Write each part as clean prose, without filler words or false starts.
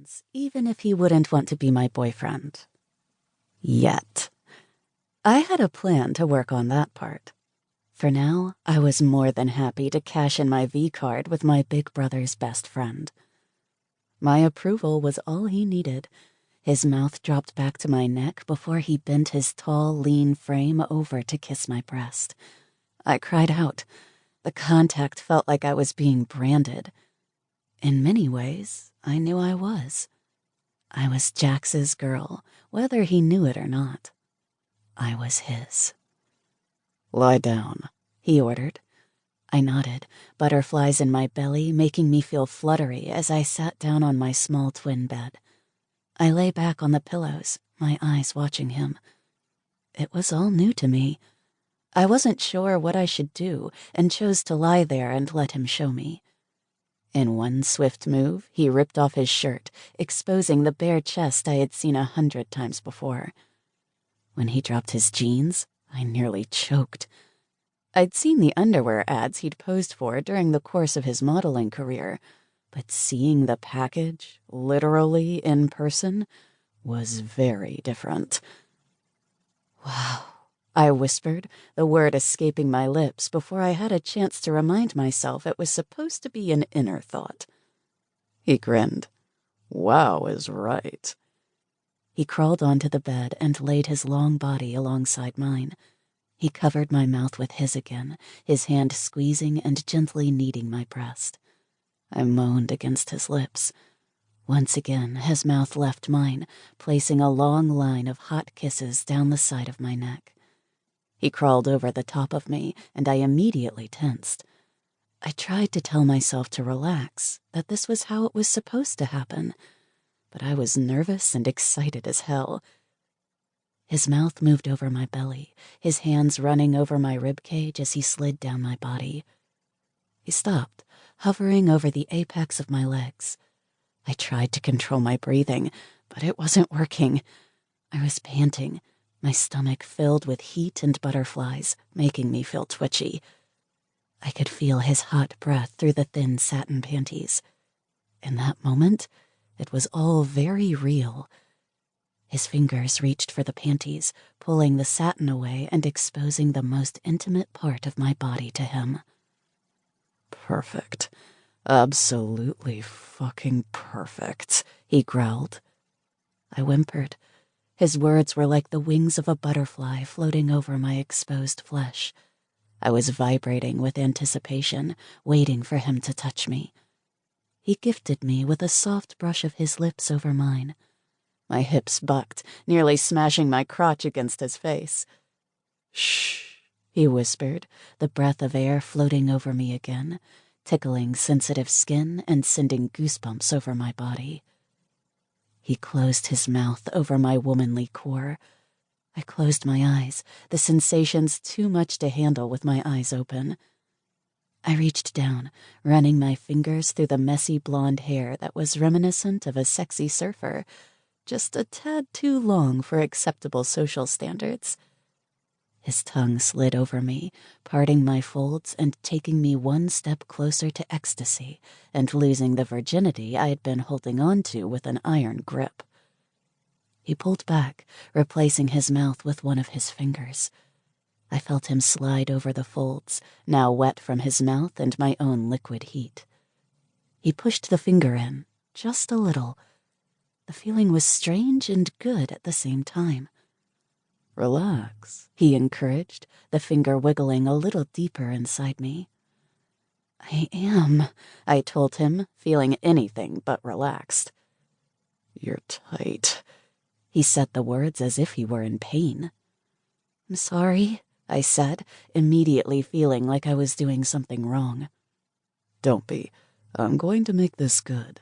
friends, even if he wouldn't want to be my boyfriend. Yet. I had a plan to work on that part. For now, I was more than happy to cash in my V-card with my big brother's best friend. My approval was all he needed. His mouth dropped back to my neck before he bent his tall, lean frame over to kiss my breast. I cried out. The contact felt like I was being branded. In many ways, I knew I was. I was Jax's girl, whether he knew it or not. I was his. "Lie down," he ordered. I nodded, butterflies in my belly making me feel fluttery as I sat down on my small twin bed. I lay back on the pillows, my eyes watching him. It was all new to me. I wasn't sure what I should do and chose to lie there and let him show me. In one swift move, he ripped off his shirt, exposing the bare chest I had seen 100 times before. When he dropped his jeans, I nearly choked. I'd seen the underwear ads he'd posed for during the course of his modeling career, but seeing the package, literally in person, was very different. "Wow," I whispered, the word escaping my lips before I had a chance to remind myself it was supposed to be an inner thought. He grinned. "Wow is right." He crawled onto the bed and laid his long body alongside mine. He covered my mouth with his again, his hand squeezing and gently kneading my breast. I moaned against his lips. Once again, his mouth left mine, placing a long line of hot kisses down the side of my neck. He crawled over the top of me, and I immediately tensed. I tried to tell myself to relax, that this was how it was supposed to happen, but I was nervous and excited as hell. His mouth moved over my belly, his hands running over my ribcage as he slid down my body. He stopped, hovering over the apex of my legs. I tried to control my breathing, but it wasn't working. I was panting, my stomach filled with heat and butterflies, making me feel twitchy. I could feel his hot breath through the thin satin panties. In that moment, it was all very real. His fingers reached for the panties, pulling the satin away and exposing the most intimate part of my body to him. "Perfect. Absolutely fucking perfect," he growled. I whimpered. His words were like the wings of a butterfly floating over my exposed flesh. I was vibrating with anticipation, waiting for him to touch me. He gifted me with a soft brush of his lips over mine. My hips bucked, nearly smashing my crotch against his face. "Shh," he whispered, the breath of air floating over me again, tickling sensitive skin and sending goosebumps over my body. He closed his mouth over my womanly core. I closed my eyes, the sensations too much to handle with my eyes open. I reached down, running my fingers through the messy blonde hair that was reminiscent of a sexy surfer, just a tad too long for acceptable social standards. His tongue slid over me, parting my folds and taking me one step closer to ecstasy and losing the virginity I had been holding on to with an iron grip. He pulled back, replacing his mouth with one of his fingers. I felt him slide over the folds, now wet from his mouth and my own liquid heat. He pushed the finger in, just a little. The feeling was strange and good at the same time. "Relax," he encouraged, the finger wiggling a little deeper inside me. "I am," I told him, feeling anything but relaxed. "You're tight." He said the words as if he were in pain. "I'm sorry," I said, immediately feeling like I was doing something wrong. "Don't be. I'm going to make this good.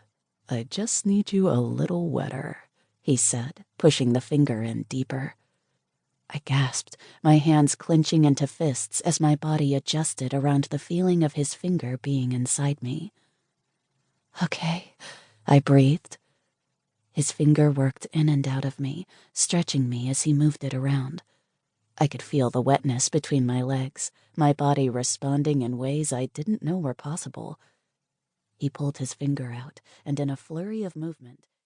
I just need you a little wetter," he said, pushing the finger in deeper. I gasped, my hands clenching into fists as my body adjusted around the feeling of his finger being inside me. "Okay," I breathed. His finger worked in and out of me, stretching me as he moved it around. I could feel the wetness between my legs, my body responding in ways I didn't know were possible. He pulled his finger out, and in a flurry of movement,